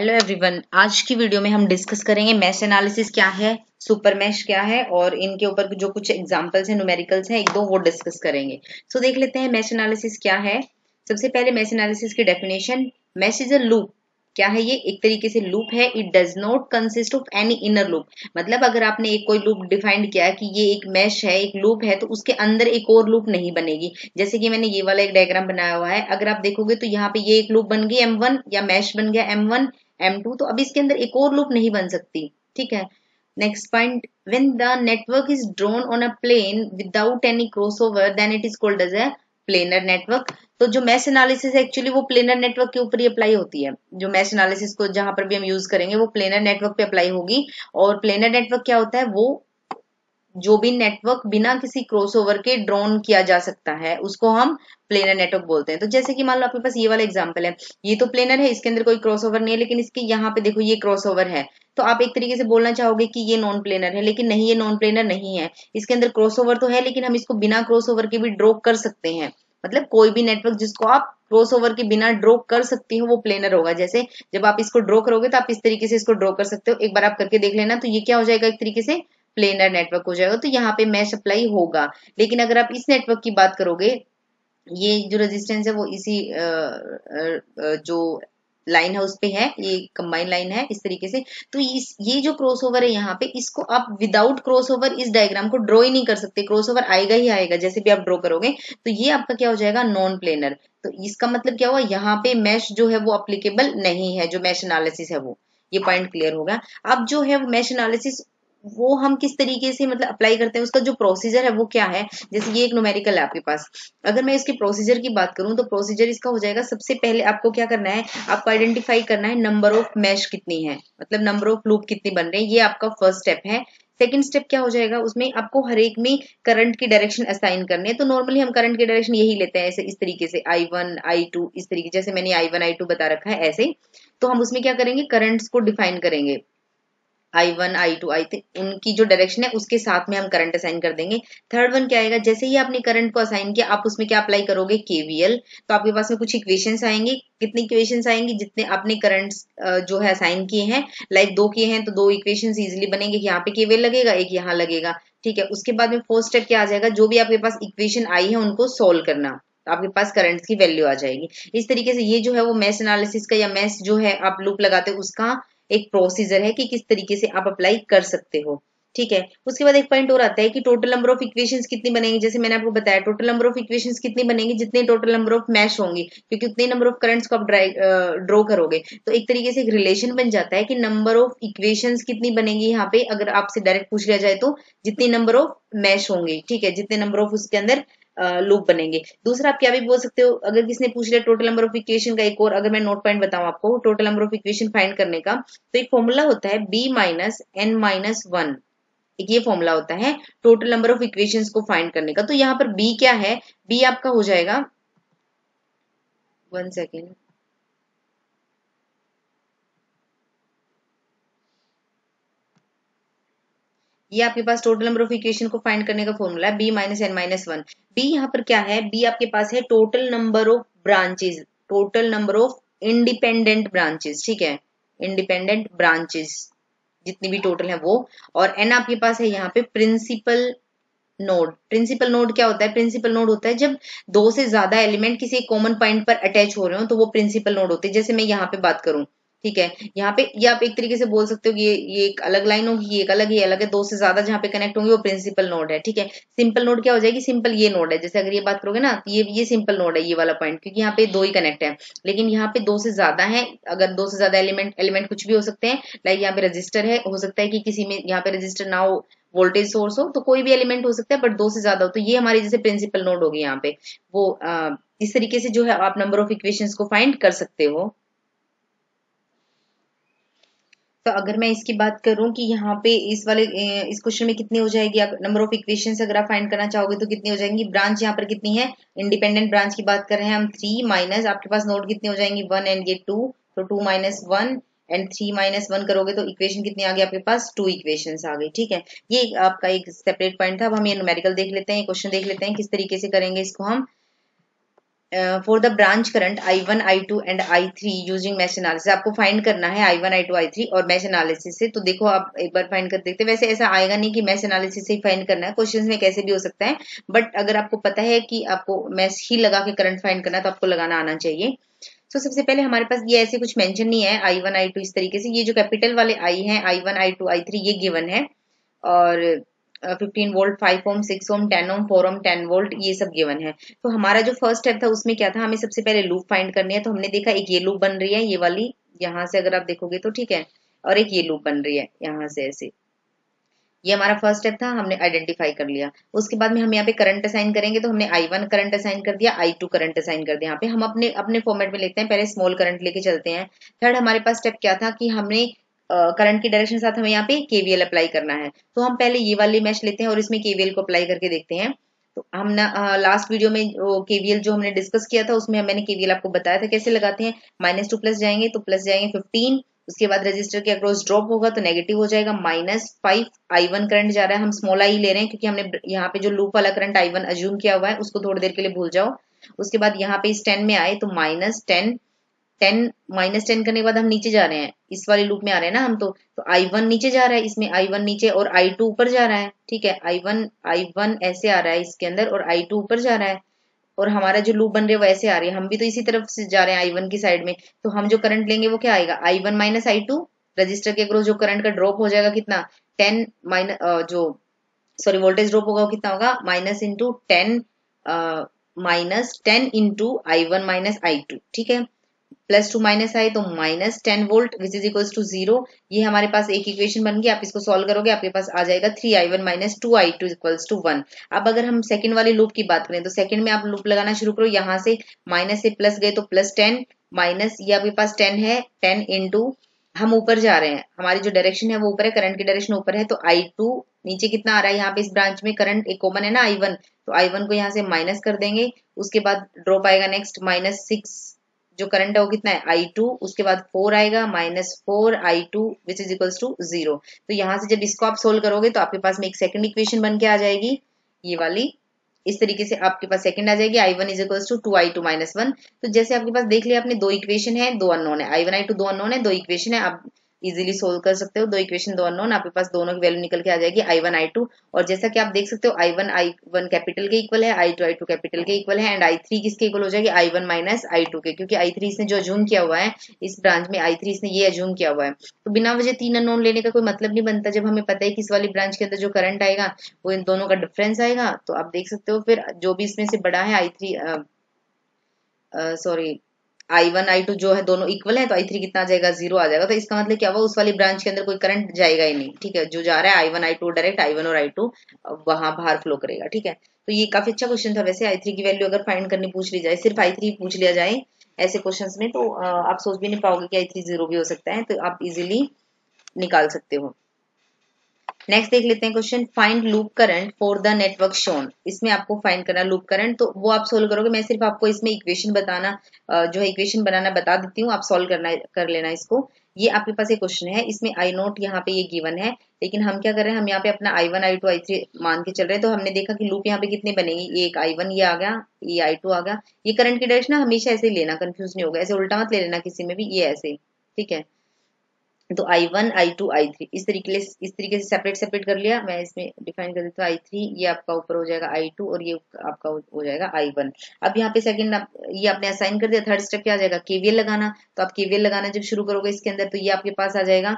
Hello everyone, आज की video में हम डिस्कस करेंगे मैश एनालिसिस क्या है, सुपर मैश क्या है और इनके ऊपर जो कुछ एग्जांपल्स हैं, न्यूमेरिकल्स हैं, एक दो वो डिस्कस करेंगे। सो देख लेते हैं मैश एनालिसिस क्या है। सबसे पहले मैश एनालिसिस की definition. Mesh is a loop. क्या है ये? एक तरीके से लूप है। It does not consist of any inner loop. मतलब अगर आपने एक कोई लूप डिफाइंड किया कि ये एक मैश है, एक लूप है, तो उसके अंदर एक और लूप नहीं बनेगी। जैसे कि मैंने ये वाला एक डायग्राम बनाया हुआ है, अगर आप देखोगे तो यहाँ पे ये एक लूप बन गई M1 या मैश बन गया M1 M2, तो अब इसके अंदर एक और लूप नहीं बन सकती। ठीक है। Next point, when the network is drawn on a plane without any crossover then it is called as a planar network. तो जो मैश एनालिसिस है एक्चुअली वो प्लेनर नेटवर्क के ऊपर ही अप्लाई होती है। जो मैश एनालिसिस को जहां पर भी हम यूज करेंगे वो प्लेनर नेटवर्क पे अप्लाई होगी। और प्लेनर नेटवर्क क्या होता है? वो जो भी नेटवर्क बिना किसी क्रॉसओवर के ड्रॉन किया जा सकता है उसको हम प्लेनर नेटवर्क बोलते हैं। तो जैसे कि मान लो आपके पास ये वाला एग्जांपल है, ये तो प्लेनर है, इसके अंदर कोई क्रॉसओवर नहीं है, लेकिन इसके यहाँ पे देखो ये क्रॉसओवर है। तो आप एक तरीके से बोलना चाहोगे कि ये नॉन प्लेनर है, लेकिन नहीं, ये नॉन प्लेनर नहीं है। इसके अंदर क्रॉसओवर तो है, लेकिन हम इसको बिना क्रॉसओवर के भी ड्रॉ कर सकते हैं। मतलब कोई भी नेटवर्क जिसको आप क्रॉसओवर के बिना ड्रॉ कर सकती हो वो प्लेनर होगा। जैसे जब आप इसको ड्रॉ करोगे तो आप इस तरीके से इसको ड्रॉ कर सकते हो। एक बार आप करके देख लेना, तो ये क्या हो जाएगा? एक तरीके से प्लेनर नेटवर्क हो जाएगा। तो यहाँ पे मैश अप्लाई होगा। लेकिन अगर आप इस नेटवर्क की बात करोगे, ये जो रेजिस्टेंस है वो इसी जो लाइन है उस पे है, ये कंबाइन लाइन है इस तरीके से। तो ये जो क्रॉसओवर है यहाँ पे, इसको आप विदाउट क्रॉसओवर इस डायग्राम को ड्रॉ ही नहीं कर सकते। क्रॉसओवर आएगा ही आएगा जैसे भी आप ड्रॉ करोगे। तो ये आपका क्या हो जाएगा? Non planar. तो इसका मतलब क्या हुआ? यहाँ पे मैश जो है वो अप्लीकेबल नहीं है। जो मैश एनालिसिस है वो, ये पॉइंट क्लियर होगा। अब जो है मैश एनालिसिस वो हम किस तरीके से मतलब अप्लाई करते हैं, उसका जो प्रोसीजर है वो क्या है। जैसे ये एक न्यूमेरिकल है आपके पास, अगर मैं इसके प्रोसीजर की बात करूं तो प्रोसीजर इसका हो जाएगा, सबसे पहले आपको क्या करना है, आपको आइडेंटिफाई करना है नंबर ऑफ मैश कितनी है, मतलब नंबर ऑफ लूप कितनी बन रहे हैं। ये आपका फर्स्ट स्टेप है। सेकंड स्टेप क्या हो जाएगा, उसमें आपको हर एक में करंट की डायरेक्शन असाइन करनी है। तो नॉर्मली हम करंट की डायरेक्शन यही लेते हैं, ऐसे इस तरीके से I1 I2 इस तरीके, जैसे मैंने I1 I2 बता रखा है ऐसे। तो हम उसमें क्या करेंगे, करंट्स को डिफाइन करेंगे। I1 I2 I3 उनकी जो डायरेक्शन है उसके साथ में हम करंट असाइन कर देंगे। थर्ड वन क्या आएगा, जैसे ही आपने करंट को असाइन किया आप उसमें क्या अप्लाई करोगे, KVL। तो आपके पास में कुछ इक्वेशंस आएंगे। कितनी इक्वेशंस आएंगी? जितने आपने करंट्स जो है असाइन किए हैं। लाइक दो किए हैं तो दो इक्वेशंस इजिली बनेंगे। यहाँ पे KVL लगेगा, एक यहाँ लगेगा। ठीक है। उसके बाद में फोर्थ स्टेप क्या आ जाएगा, जो भी आपके पास इक्वेशन आई है उनको सोल्व करना। तो आपके पास करंट्स की वैल्यू आ जाएगी। इस तरीके से ये जो है वो मैश एनालिसिस का या मैश जो है आप लूप लगाते हो उसका एक प्रोसीजर है कि किस तरीके से आप अप्लाई कर सकते हो। ठीक है। उसके बाद एक पॉइंट और आता है कि टोटल नंबर ऑफ इक्वेशंस कितनी बनेंगी। जैसे मैंने आपको बताया टोटल नंबर ऑफ इक्वेशंस कितनी बनेंगी, जितने टोटल नंबर ऑफ मैश होंगी, क्योंकि उतने नंबर ऑफ करंट्स को आप ड्रॉ करोगे। तो एक तरीके से एक रिलेशन बन जाता है कि नंबर ऑफ इक्वेशंस कितनी बनेंगी यहाँ पे, अगर आपसे डायरेक्ट पूछ लिया जाए तो जितनी नंबर ऑफ मैश होंगे। ठीक है, जितने नंबर ऑफ उसके अंदर लूप बनेंगे। दूसरा आप क्या भी बोल सकते हो, अगर किसने पूछ लिया टोटल नंबर ऑफ इक्वेशन का, एक और अगर मैं नोट पॉइंट बताऊं आपको total number of equation find करने का, तो एक फॉर्मूला होता है B-N-1। एक ये फॉर्मूला होता है टोटल नंबर ऑफ इक्वेशंस को फाइंड करने का। तो यहाँ पर B क्या है, B आपका हो जाएगा, 1 सेकेंड, ये आपके पास टोटल नंबर ऑफ इक्वेशन को फाइंड करने का फॉर्मूला है B-N-1। B यहाँ पर क्या है, B आपके पास है total number of branches, total number of independent branches. ठीक है, इंडिपेंडेंट ब्रांचेस जितनी भी टोटल है वो। और N आपके पास है यहाँ पे प्रिंसिपल नोड। प्रिंसिपल नोड क्या होता है, प्रिंसिपल नोड होता है जब दो से ज्यादा एलिमेंट किसी एक कॉमन पॉइंट पर अटैच हो रहे हो, तो वो प्रिंसिपल नोड होते हैं। जैसे मैं यहाँ पे बात करूं, ठीक है, यहाँ पे ये आप एक तरीके से बोल सकते हो कि ये एक अलग लाइन होगी, ये एक अलग, ये अलग है। दो से ज्यादा जहाँ पे कनेक्ट होंगे वो प्रिंसिपल नोड है। ठीक है। सिंपल नोड क्या हो जाएगी, सिंपल ये नोड है। जैसे अगर ये बात करोगे ना, तो ये सिंपल नोड है, ये वाला पॉइंट, क्योंकि यहाँ पे दो ही कनेक्ट है। लेकिन यहाँ पे दो से ज्यादा है, अगर दो से ज्यादा एलिमेंट कुछ भी हो सकते हैं। लाइक यहाँ पे रजिस्टर है, हो सकता है कि किसी में यहाँ पे रजिस्टर ना हो, वोल्टेज सोर्स हो, तो कोई भी एलिमेंट हो सकता है, बट दो से ज्यादा हो, तो ये हमारी जैसे प्रिंसिपल नोड होगी यहाँ पे वो। इस तरीके से जो है आप नंबर ऑफ इक्वेशंस को फाइंड कर सकते हो। तो अगर मैं इसकी बात करूं कि यहाँ पे इस क्वेश्चन में कितनी हो जाएगी, नंबर ऑफ इक्वेशंस अगर आप फाइंड करना चाहोगे तो कितनी हो जाएंगी। ब्रांच यहाँ पर कितनी है, इंडिपेंडेंट ब्रांच की बात कर रहे हैं हम, 3 माइनस आपके पास नोड कितनी हो जाएंगी, 1 एंड ये 2, तो 2 माइनस 1 एंड 3 माइनस 1 करोगे तो इक्वेशन कितनी आ गई आपके पास, 2 इक्वेशंस आ गई। ठीक है, ये आपका एक सेपरेट पॉइंट था। अब हम ये न्यूमेरिकल देख लेते हैं, क्वेश्चन देख लेते हैं किस तरीके से करेंगे इसको हम। For the branch current I1 I2 and I3 using mesh analysis, आपको फाइंड करना है I1 I2 I3 और मैश एनालिसिस से। तो देखो आप एक बार फाइंड कर देखते हैं। वैसे ऐसा आएगा नहीं कि मैश एनालिसिस से ही फाइंड करना है, क्वेश्चंस में कैसे भी हो सकता है, बट अगर आपको पता है कि आपको मैश ही लगा के करंट फाइंड करना है तो आपको लगाना आना चाहिए। तो सबसे पहले हमारे पास ये ऐसे कुछ मेंशन नहीं है I1 I2 इस तरीके से। ये जो कैपिटल वाले आई हैं I1 I2 I3 ये गिवन है, और 15 वोल्ट, 5 ओम, 6 ओम, 10 ओम, 4 ओम, 10 वोल्ट ये सब गिवन है। तो हमारा जो फर्स्ट स्टेप था उसमें क्या था, हमें सबसे पहले लूप फाइंड करनी है। तो हमने देखा एक ये लूप बन रही है, ये वाली यहाँ से अगर आप देखोगे तो ठीक है, और एक ये लूप बन रही है यहाँ से ऐसे। ये हमारा फर्स्ट स्टेप था, हमने आइडेंटिफाई कर लिया। उसके बाद में हम यहाँ पे करंट असाइन करेंगे, तो हमने I1 करंट असाइन कर दिया, I2 करंट असाइन कर दिया। यहाँ पे हम अपने अपने फॉर्मेट में लिखते हैं, पहले स्मॉल करंट लेके चलते हैं। थर्ड हमारे पास स्टेप क्या था कि हमने करंट की डायरेक्शन के साथ हमें यहाँ पे केवीएल अप्लाई करना है। तो हम पहले ये वाली मैश लेते हैं और इसमें केवीएल को अप्लाई करके देखते हैं। तो हम ना लास्ट वीडियो में केवीएल जो हमने डिस्कस किया था उसमें मैंने केवीएल आपको बताया था कैसे लगाते हैं। -2 प्लस जाएंगे तो प्लस जाएंगे 15, उसके बाद रजिस्टर के अक्रॉस ड्रॉप होगा तो नेगेटिव हो जाएगा। -5 I1 करंट जा रहा है, हम स्मॉल आई ले रहे हैं क्योंकि हमने यहाँ पे जो लूप वाला करंट I1 अज्यूम किया हुआ है उसको थोड़ी देर के लिए भूल जाओ। उसके बाद यहाँ पे इस 10 में आए तो -10, -10 करने के बाद हम नीचे जा रहे हैं, इस वाली लूप में आ रहे हैं ना हम। तो I1 नीचे जा रहा है, इसमें I1 नीचे और I2 ऊपर जा रहा है। ठीक है, I1 ऐसे आ रहा है इसके अंदर और I2 ऊपर जा रहा है, और हमारा जो लूप बन रही है वो ऐसे आ रही है, हम भी तो इसी तरफ से जा रहे हैं I1 की साइड में। तो हम जो करंट लेंगे वो क्या आएगा, I1 माइनस I2, रजिस्टर के अक्रॉस जो करंट का ड्रॉप हो जाएगा कितना 10 माइनस जो सॉरी वोल्टेज ड्रॉप होगा वो कितना होगा -10 -10 इंटू I1 माइनस I2। ठीक है, +2 माइनस आए तो -10 volt which is equals to 0। ये हमारे पास एक इक्वेशन बन गई, आप इसको सॉल्व करोगे आपके पास आ जाएगा 3I1 minus 2I2 equals to 1। अब अगर हम सेकंड वाली लूप की बात करें तो सेकंड में आप लूप लगाना शुरू करो, यहाँ से माइनस से प्लस गए तो +10 माइनस ये आपके पास 10 है, 10 इंटू हम ऊपर जा रहे हैं, हमारी जो डायरेक्शन है वो ऊपर है, करंट की डायरेक्शन ऊपर है, तो I2 नीचे कितना आ रहा है, यहाँ पे इस ब्रांच में करंट एक कॉमन है ना I1, तो I1 को यहाँ से माइनस कर देंगे। उसके बाद ड्रॉप आएगा नेक्स्ट -6, जो करंट है वो कितना है I2, उसके बाद 4 आएगा -4 I2 which is equals to 0। तो यहाँ से जब इसको आप सोल्व करोगे तो आपके पास में एक सेकंड इक्वेशन बन के आ जाएगी, ये वाली इस तरीके से आपके पास सेकंड आ जाएगी I1 is equals to 2I2 minus 1। तो जैसे आपके पास देख लिया आपने दो इक्वेशन है, दो अननोन है, I1 I2 दो अननोन है, दो इक्वेशन है, आप इजीली सोल्व कर सकते हो। दो इक्वेशन दो अननोन, आपके पास दोनों की वैल्यू निकल के आ जाएगी I1 I2। और जैसा कि आप देख सकते हो I1 कैपिटल के इक्वल है, I2 कैपिटल के इक्वल है, एंड I3 किसके इक्वल हो जाएगी I1 माइनस I2 के, क्योंकि I3 इसने जो अज्यूम किया हुआ है इस ब्रांच में, I3 इसने ये अज्यूम किया हुआ है। तो बिना वजह तीन अननोन लेने का कोई मतलब नहीं बनता, जब हमें पता है कि इस वाली ब्रांच के अंदर जो करंट आएगा वो इन दोनों का डिफरेंस आएगा। तो आप देख सकते हो फिर जो भी इसमें से बड़ा है I1 I2 जो है दोनों इक्वल है, तो I3 कितना आ जाएगा 0 आ जाएगा। तो इसका मतलब क्या हुआ, उस वाली ब्रांच के अंदर कोई करंट जाएगा ही नहीं। ठीक है, जो जा रहा है I1 I2 डायरेक्ट I1 और I2 वहां बाहर फ्लो करेगा। ठीक है, तो ये काफी अच्छा क्वेश्चन था। वैसे I3 की वैल्यू अगर फाइंड करनी पूछ ली जाए, सिर्फ I3 पूछ लिया जाए ऐसे क्वेश्चन में, तो आप सोच भी नहीं पाओगे कि I3 0 भी हो सकता है, तो आप इजिली निकाल सकते हो। नेक्स्ट देख लेते हैं question, find loop current for the network shown. इसमें आपको फाइंड करना लूप करंट, तो वो आप सोल्व करोगे। मैं सिर्फ आपको इसमें इक्वेशन बताना जो है इक्वेशन बनाना बता देती हूँ, आप सोल्व कर लेना इसको। ये आपके पास एक क्वेश्चन है, इसमें I0 यहाँ पे ये गिवन है, लेकिन हम क्या कर रहे हैं, हम यहाँ पे अपना I1 I2 I3 मान के चल रहे हैं। तो हमने देखा कि लूप यहाँ पे कितने बनेंगे, ये एक I1 ये आ गया, ये I2 आ गया। ये करंट की डायरेक्शन हमेशा ऐसे ही लेना, कंफ्यूज नहीं होगा, ऐसे उल्टा मत ले लेना किसी में भी, ये ऐसे। ठीक है, तो I1 I2 I3 इस तरीके से सेपरेट कर लिया। मैं इसमें डिफाइन कर देता हूँ I3, ये आपका ऊपर हो जाएगा I2 और ये आपका हो जाएगा I1। अब यहाँ पे सेकंड ये आपने असाइन कर दिया, थर्ड स्टेप क्या आ जाएगा, केवीएल लगाना। तो आप केवीएल लगाना जब शुरू करोगे इसके अंदर, तो ये आपके पास आ जाएगा,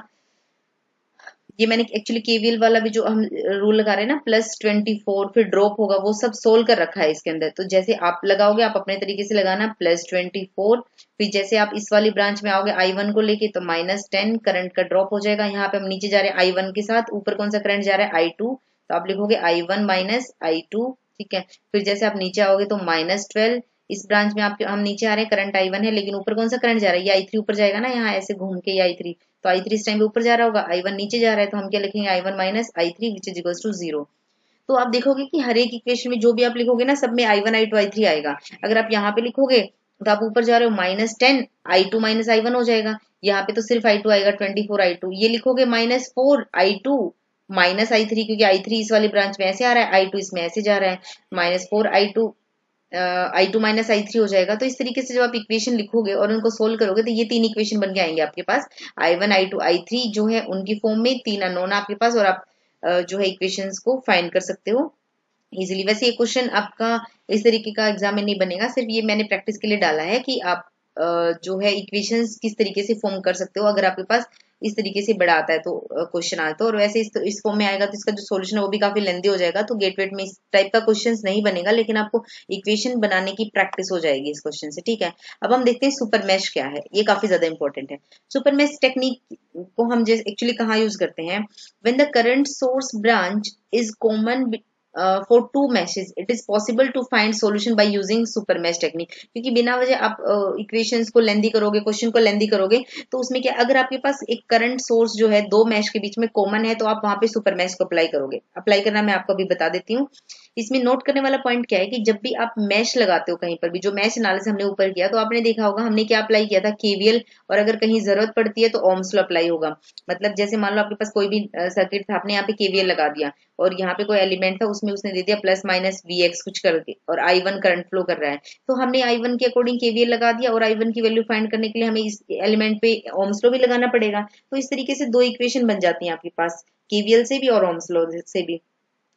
ये मैंने एक्चुअली केवीएल वाला भी जो हम रूल लगा रहे हैं ना +24 फिर ड्रॉप होगा, वो सब सोल्व कर रखा है इसके अंदर। तो जैसे आप लगाओगे आप अपने तरीके से लगाना +24, फिर जैसे आप इस वाली ब्रांच में आओगे I1 को लेके तो -10 करंट का ड्रॉप हो जाएगा। यहाँ पे हम नीचे जा रहे हैं I1 के साथ, ऊपर कौन सा करंट जा रहा है I2, तो आप लिखोगे I1 माइनस I2। ठीक है, फिर जैसे आप नीचे आओगे तो -12, इस ब्रांच में आप हम नीचे आ रहे हैं, करंट I1 है लेकिन ऊपर कौन सा करंट जा रहा है, ये I3 ऊपर जाएगा ना, यहाँ ऐसे घूम के ये I3, तो I3 इस टाइम पे ऊपर जा रहा होगा, I1 नीचे जा रहा है, तो हम क्या लिखेंगे I1 minus I3 which is equals to 0। तो आप देखोगे कि हर एक इक्वेशन में जो भी आप लिखोगे ना सब में I1 I2 I3 आएगा। अगर आप यहाँ पे लिखोगे तो आप ऊपर जा रहे हो -10 I2 माइनस I1 हो जाएगा, यहाँ पे तो सिर्फ I2 आएगा 24 I2। ये लिखोगे -4 I2 माइनस I3, क्योंकि I3 इस वाली ब्रांच में ऐसे आ रहा है, I2 इसमें ऐसे जा रहा है, -4 I2 I2 माइनस I3 हो जाएगा। तो इस तरीके से जब आप इक्वेशन लिखोगे और उनको सोल्व करोगे तो ये 3 इक्वेशन बन के आएंगे आपके पास। I1 I2 I3 जो है उनकी फॉर्म में 3 अननोन आपके पास, और आप जो है इक्वेशंस को फाइंड कर सकते हो इजीली। वैसे ये क्वेश्चन आपका इस तरीके का एग्जाम में नहीं बनेगा, सिर्फ ये मैंने प्रैक्टिस के लिए डाला है कि आप जो है इक्वेशंस किस तरीके से फॉर्म कर सकते हो अगर आपके पास इस तरीके से बड़ा आता है तो क्वेश्चन आता है। और वैसे इस फॉर्म में आएगा तो इसका जो सॉल्यूशन है वो भी काफी लेंदी हो जाएगा, तो गेट वेट में इस टाइप का क्वेश्चन नहीं बनेगा, लेकिन आपको इक्वेशन बनाने की प्रैक्टिस हो जाएगी इस क्वेश्चन से, ठीक है। अब हम देखते हैं सुपर मैश क्या है, ये काफी ज्यादा इंपॉर्टेंट है। सुपर मैश टेक्निक को हम एक्चुअली कहाँ यूज करते हैं, when the current source branch is common for two meshes it is possible to find solution by using super mesh technique। क्योंकि बिना वजह आप इक्वेशंस को लेंदी करोगे, क्वेश्चन को लेंदी करोगे, तो उसमें क्या, अगर आपके पास एक करंट सोर्स जो है दो मैश के बीच में कॉमन है तो आप वहां पे सुपर मैश को अप्लाई करोगे। अप्लाई करना मैं आपको अभी बता देती हूँ। इसमें नोट करने वाला पॉइंट क्या है कि जब भी आप मैश लगाते हो कहीं पर भी, जो मैश एनालिसिस हमने ऊपर किया तो आपने देखा होगा हमने क्या अप्लाई किया था, केवीएल, और अगर कहीं जरूरत पड़ती है तो ओम्स लॉ अप्लाई होगा। मतलब जैसे मान लो आपके पास कोई भी सर्किट था, आपने यहाँ पे केवीएल लगा दिया और यहाँ पे कोई एलिमेंट था उसमें उसने दे दिया प्लस माइनस वीएक्स कुछ करके, और I1 करंट फ्लो कर रहा है, तो हमने I1 के अकॉर्डिंग केवीएल लगा दिया, और I1 की वैल्यू फाइंड करने के लिए हमें इस एलिमेंट पे ओम्स लॉ भी लगाना पड़ेगा। तो इस तरीके से दो इक्वेशन बन जाती है आपके पास, केवीएल से भी और ओम्स लॉ से भी।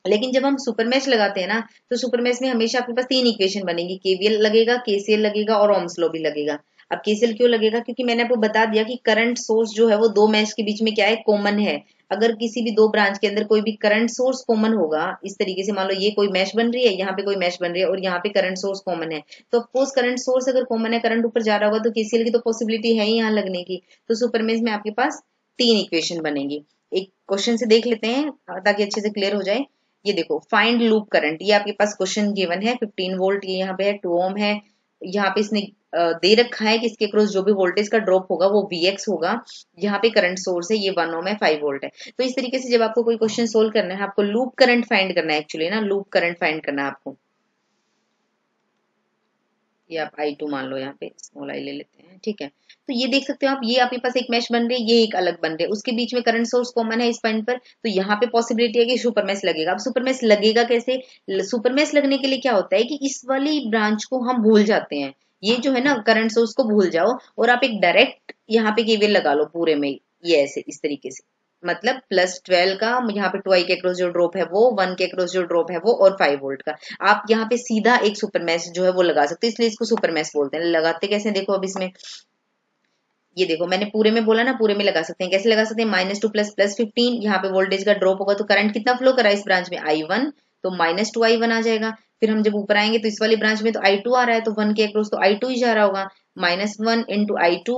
लेकिन जब हम सुपर मैश लगाते हैं ना, तो सुपर मैश में हमेशा आपके पास 3 इक्वेशन बनेगी, केवीएल लगेगा, केसीएल लगेगा और ओम्स लॉ भी लगेगा। अब केसीएल क्यों लगेगा, क्योंकि मैंने आपको बता दिया कि करंट सोर्स जो है वो दो मैश के बीच में क्या है, कॉमन है। अगर किसी भी दो ब्रांच के अंदर कोई भी करंट सोर्स कॉमन होगा, इस तरीके से मान लो ये कोई मैश बन रही है, यहाँ पे कोई मैश बन रही है और यहाँ पे करंट सोर्स कॉमन है, तो ऑफकोर्स करंट सोर्स अगर कॉमन है, करंट ऊपर जा रहा होगा, तो केसीएल की तो पॉसिबिलिटी है ही यहाँ लगने की। तो सुपर मैश में आपके पास 3 इक्वेशन बनेगी। एक क्वेश्चन से देख लेते हैं ताकि अच्छे से क्लियर हो जाए। ये देखो, फाइंड लूप करंट, ये आपके पास क्वेश्चन गिवन है, 15 वोल्ट ये यहाँ पे है, 2 ओम है, यहाँ पे इसने दे रखा है कि इसके अक्रॉस जो भी वोल्टेज का ड्रॉप होगा वो Vx होगा। यहाँ पे करंट सोर्स है, ये 1 ओम है, 5 वोल्ट है। तो इस तरीके से जब आपको कोई क्वेश्चन सोल्व करना है, आपको लूप करंट फाइंड करना है, एक्चुअली ना लूप करंट फाइंड करना है आपको। ये आप I2 मान लो, यहाँ पे स्मॉल आई ले लेते हैं, ठीक है। तो ये देख सकते हो आप, ये आपके पास एक मैश बन रही है, ये एक अलग बन रही है, उसके बीच में करंट सोर्स कॉमन है इस पॉइंट पर, तो यहाँ पे पॉसिबिलिटी है कि सुपर मैश लगेगा। अब सुपर मैश लगेगा कैसे, सुपर मैश लगने के लिए क्या होता है कि इस वाली ब्रांच को हम भूल जाते हैं, ये जो है ना करंट सोर्स को भूल जाओ और आप एक डायरेक्ट यहाँ पे केवीएल लगा लो पूरे में, ये ऐसे इस तरीके से, मतलब +12 का यहाँ पे 2i के अक्रॉस जो ड्रॉप है वो, 1 के अक्रॉस जो ड्रॉप है वो, और 5 वोल्ट का आप यहाँ पे सीधा एक सुपर मैश जो है वो लगा सकते हैं, इसलिए इसको सुपर मैश बोलते हैं। लगाते कैसे देखो, अब इसमें ये देखो, मैंने पूरे में बोला ना, पूरे में लगा सकते हैं। कैसे लगा सकते हैं, -2 +15, यहाँ पे वोल्टेज का ड्रॉप होगा तो करंट कितना फ्लो कर रहा है इस ब्रांच में, I1, तो -2I1 आ जाएगा। फिर हम जब ऊपर आएंगे तो इस वाली ब्रांच में तो I2 आ रहा है, तो 1 के अक्रॉस तो I2 ही जा रहा होगा, -1 × I2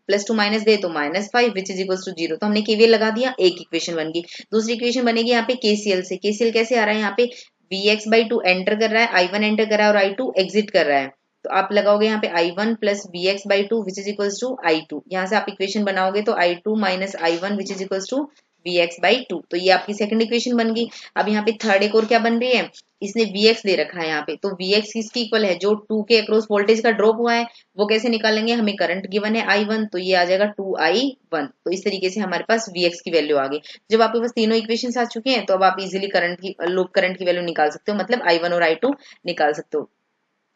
+2 माइनस दे तो -5 विच इज इक्वल टू 0। तो हमने केवीएल लगा दिया, एक इक्वेशन बन गई। दूसरी इक्वेशन बनेगी यहाँ पे केसीएल से। केसीएल कैसे आ रहा है, यहाँ पे Vx/2 एंटर कर रहा है, I1 एंटर कर रहा है और I2 एग्जिट कर रहा है, तो आप लगाओगे यहाँ पे I1 + Vx/2 which is equal to I2। यहाँ से आप इक्वेशन बनाओगे तो I2 - I1 which is equal to Vx/2, तो ये आपकी सेकंड इक्वेशन बन गई। अब यहाँ पे थर्ड एक और क्या बन रही है, इसने Vx दे रखा है यहाँ पे, तो Vx किसकी इक्वल है, जो 2 के अक्रॉस वोल्टेज का ड्रॉप हुआ है, वो कैसे निकालेंगे, हमें करंट गिवन है I1, तो ये आ जाएगा 2I1। तो इस तरीके से हमारे पास Vx की वैल्यू आ गई। जब आपके पास तीनों इक्वेशन आ चुके हैं तो अब आप इजिली करंट की, लूप करंट की वैल्यू निकाल सकते हो, मतलब I1 और I2 निकाल सकते हो।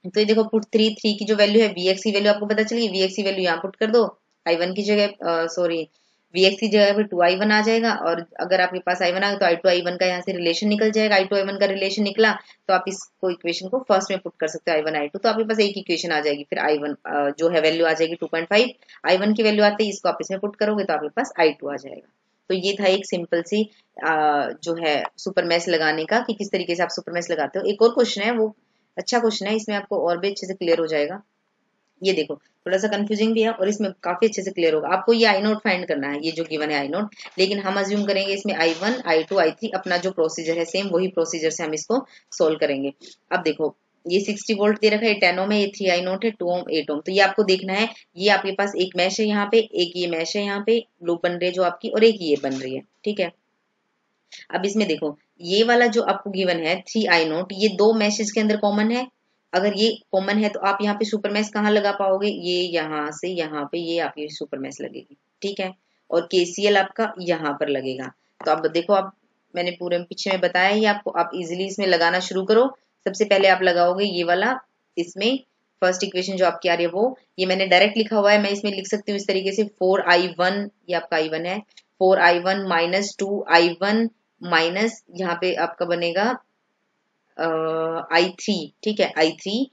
तो ये देखो, पुट 3 की जो वैल्यू है, Vx की वैल्यू आपको पता चली, Vx की वैल्यू यहाँ पुट कर दो, I1 की जगह सॉरी Vx की जगह पे 2I1 आ जाएगा, और अगर आपके पास I1 आ गया तो I2 I1 का यहाँ से रिलेशन निकल जाएगा। I2 I1 का रिलेशन निकला तो आप इसको इक्वेशन को फर्स्ट में पुट कर सकते हो, I1 I2, तो आपके पास एक इक्वेशन आ जाएगी। फिर I1 जो है वैल्यू आ जाएगी 2.5, I1 की वैल्यू आती है, इसको आप इसमें पुट करोगे तो आपके पास I2 आ जाएगा। तो ये था एक सिंपल सी जो है सुपर मैश लगाने का, कि किस तरीके से आप सुपर मैश लगाते हो। एक और क्वेश्चन है, वो अच्छा क्वेश्चन है, इसमें आपको और भी अच्छे से क्लियर हो जाएगा। ये देखो, थोड़ा सा कंफ्यूजिंग भी है और इसमें काफी अच्छे से क्लियर होगा। आपको ये I0 फाइंड करना है, ये जो गिवन है I0, लेकिन हम अज्यूम करेंगे इसमें I1 I2 I3 अपना जो प्रोसीजर है सेम वही प्रोसीजर से हम इसको सोल्व करेंगे। अब देखो, ये 60 वोल्ट दे रखा है, 10 ओम है, ये 3 I0 है, 2 ओम 8 ओम। तो ये आपको देखना है, ये आपके पास एक मैश है यहाँ पे, एक ये मैश है यहाँ पे, लूप बन रही है जो आपकी, और एक ये बन रही है, ठीक है। अब इसमें देखो, ये वाला जो आपको गिवन है 3I0, ये दो मैशेज के अंदर कॉमन है। अगर ये कॉमन है तो आप यहाँ पे सुपर मैश कहाँ लगा पाओगे, ये यहाँ से यहाँ पे ये आपकी सुपर मैश लगेगी, ठीक है। और केसीएल आपका यहाँ पर लगेगा। तो अब देखो, आप मैंने पूरे पीछे में बताया ही आपको, आप इजिली इसमें लगाना शुरू करो। सबसे पहले आप लगाओगे ये वाला इसमें फर्स्ट इक्वेशन जो आपकी आ रही है वो, ये मैंने डायरेक्ट लिखा हुआ है, मैं इसमें लिख सकती हूँ इस तरीके से 4i1, ये आपका i1 है, 4i1 माइनस 2i1 माइनस यहाँ पे आपका बनेगा i3, ठीक है, i3,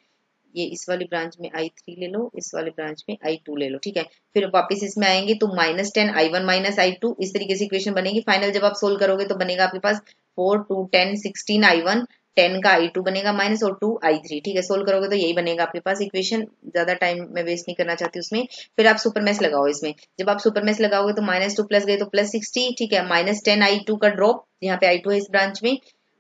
ये इस वाली ब्रांच में i3 ले लो, इस वाली ब्रांच में i2 ले लो, ठीक है। फिर वापस इसमें आएंगे तो -10i1 माइनस i2, इस तरीके से इक्वेशन बनेगी। फाइनल जब आप सोल्व करोगे तो बनेगा आपके पास 4 2 10 16i1, 10 का i2 बनेगा माइनस और 2 i3, ठीक है। सोल्व करोगे तो यही बनेगा आपके पास इक्वेशन। ज्यादा टाइम मैं वेस्ट नहीं करना चाहती उसमें। फिर आप सुपर मैश लगाओ इसमें। जब आप सुपर मैश लगाओगे तो -2 प्लस गए तो +60, ठीक है। -10i2 का ड्रॉप, यहाँ पे i2 है इस ब्रांच में,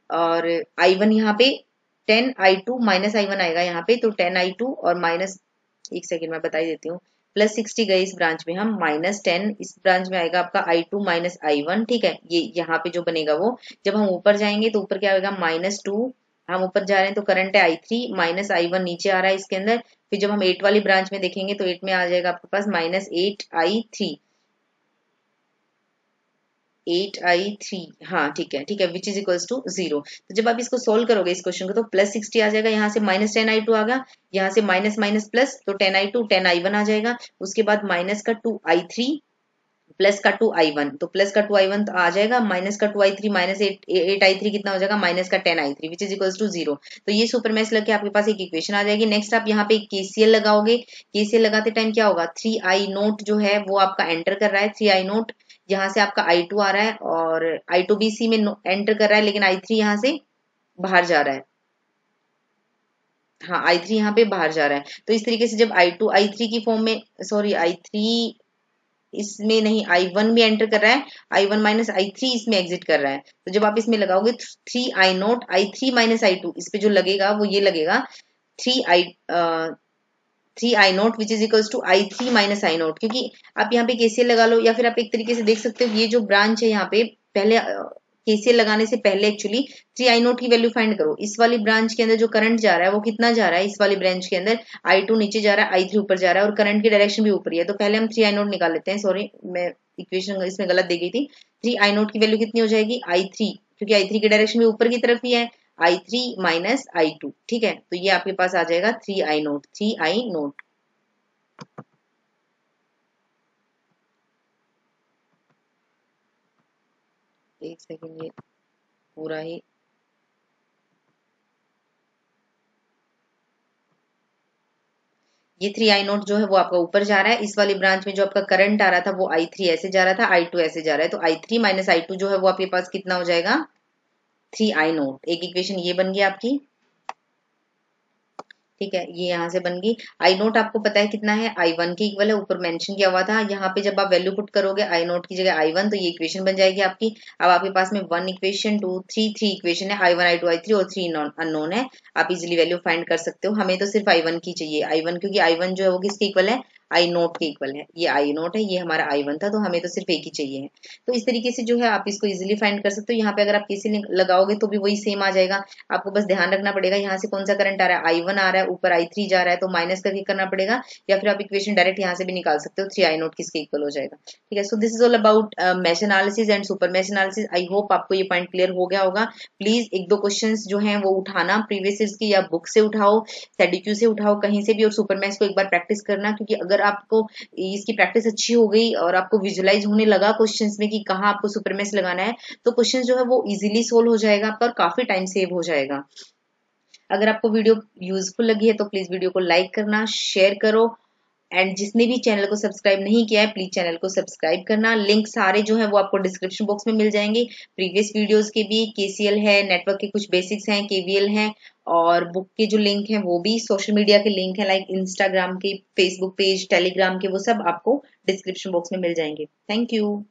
और i1 यहाँ पे 10i2 माइनस i1 आएगा यहाँ पे, तो 10i2 और माइनस, एक सेकेंड मैं बता ही देती हूँ, +60 गए इस ब्रांच में हम, -10 इस ब्रांच में आएगा आपका i2 माइनस i1, ठीक है। ये यहाँ पे जो बनेगा वो, जब हम ऊपर जाएंगे तो ऊपर क्या होगा -2, हम ऊपर जा रहे हैं तो करंट है i3 माइनस i1 नीचे आ रहा है इसके अंदर। फिर जब हम 8 वाली ब्रांच में देखेंगे तो 8 में आ जाएगा आपके पास -8i3, 8i3, हाँ ठीक है, ठीक है, विच इज इक्वल्स टू 0। तो जब आप इसको सोल्व करोगे इस क्वेश्चन को तो +60 आ जाएगा, यहाँ से -10i2 आ गया, यहाँ से माइनस माइनस प्लस, तो 10i2 10i1 आ जाएगा। उसके बाद माइनस का 2i3 प्लस का 2i1, तो प्लस का 2i1 तो आ जाएगा, माइनस का 2i3 माइनस 8i3 कितना हो जाएगा, माइनस का 10i3 which is equals to 0। तो ये सुपर मैश लग के आपके पास एक इक्वेशन आ जाएगी। नेक्स्ट आप यहाँ पे केसीएल लगाओगे। केसीएल लगाते टाइम क्या होगा, 3i0 जो है वो आपका एंटर कर रहा है, 3i0 यहाँ से आपका i2 आ रहा है और i2 भी इसी में एंटर कर रहा है, लेकिन i3 यहाँ से बाहर जा रहा है, हाँ i3 यहाँ पे बाहर जा रहा है। तो इस तरीके से जब i2 i3 की फॉर्म में, सॉरी i3 इसमें नहीं, i1 भी एंटर कर रहा है, i1 माइनस i3 इसमें एग्जिट कर रहा है। तो जब आप इसमें लगाओगे 3i0 i3 माइनस i2, इस पे जो लगेगा वो ये लगेगा 3i0 which is equals to i3 minus i0, क्योंकि आप यहाँ पे केसीएल लगा लो, या फिर आप एक तरीके से देख सकते हो ये जो ब्रांच है यहाँ पे, पहले केसीएल लगाने से पहले एक्चुअली 3i0 की वैल्यू फाइंड करो। इस वाली ब्रांच के अंदर जो करंट जा रहा है वो कितना जा रहा है, इस वाली ब्रांच के अंदर i2 नीचे जा रहा है, i3 ऊपर जा रहा है और करंट की डायरेक्शन भी ऊपर ही है। तो पहले हम 3i0 निकाल लेते हैं, सॉरी मैं इक्वेशन इसमें गलत दे गई थी। 3i0 की वैल्यू कितनी हो जाएगी, i3, क्योंकि i3 की डायरेक्शन भी ऊपर की तरफ ही है, i3 माइनस i2, ठीक है। तो ये आपके पास आ जाएगा 3i0। एक सेकेंड, ये पूरा ही, ये 3i0 जो है वो आपका ऊपर जा रहा है। इस वाली ब्रांच में जो आपका करंट आ रहा था वो i3 ऐसे जा रहा था, i2 ऐसे जा रहा है, तो i3 माइनस i2 जो है वो आपके पास कितना हो जाएगा, 3i0। एक इक्वेशन ये बन गई आपकी, ठीक है, ये यहाँ से बन गई। i0 आपको पता है कितना है, i1 के इक्वल है, ऊपर मेंशन किया हुआ था। यहाँ पे जब आप वैल्यू पुट करोगे i0 की जगह i1, तो ये इक्वेशन बन जाएगी आपकी। अब आपके पास में 1 इक्वेशन 2 3 इक्वेशन है, i1 i2 i3 और 3 अननोन है। आप इजिली वैल्यू फाइंड कर सकते हो। हमें तो सिर्फ i1 की चाहिए, i1, क्योंकि i1 जो है वो किसके इक्वल है, i0 के इक्वल है। ये i0 है, ये हमारा i1 था, तो हमें तो सिर्फ एक ही चाहिए है। तो इस तरीके से जो है आप इसको इजिली फाइंड कर सकते हो। यहाँ पे अगर आप केसीएल लगाओगे तो भी वही सेम आ जाएगा। आपको बस ध्यान रखना पड़ेगा यहाँ से कौन सा करंट आ रहा है, i1 आ रहा है, ऊपर i3 जा रहा है, तो माइनस करके करना पड़ेगा, या फिर आप इक्वेशन डायरेक्ट यहाँ से भी निकाल सकते हो, 3i0 किसके इक्वल हो जाएगा, ठीक है। So this is all about mesh analysis and super mesh analysis. I hope आपको ये पॉइंट क्लियर हो गया होगा। प्लीज एक दो क्वेश्चन जो है वो उठाना प्रीवियस ईयर्स की, या बुक से उठाओ, सेडीक्यू से उठाओ, कहीं से भी, और सुपर मैश को एक बार प्रैक्टिस करना, क्योंकि अगर आपको इसकी प्रैक्टिस अच्छी हो गई और आपको विजुलाइज होने लगा क्वेश्चंस में कि कहाँ आपको सुपर मैश लगाना है, तो क्वेश्चन जो है वो इजीली सोल्व हो जाएगा आपका और काफी टाइम सेव हो जाएगा। अगर आपको वीडियो यूजफुल लगी है तो प्लीज वीडियो को लाइक करना, शेयर करो, एंड जिसने भी चैनल को सब्सक्राइब नहीं किया है प्लीज चैनल को सब्सक्राइब करना। लिंक सारे जो है वो आपको डिस्क्रिप्शन बॉक्स में मिल जाएंगे, प्रीवियस वीडियोस के भी, केसीएल है, नेटवर्क के कुछ बेसिक्स हैं, केवीएल हैं, और बुक के जो लिंक हैं वो भी, सोशल मीडिया के लिंक है लाइक इंस्टाग्राम के, फेसबुक पेज, टेलीग्राम के, वो सब आपको डिस्क्रिप्शन बॉक्स में मिल जाएंगे। Thank you.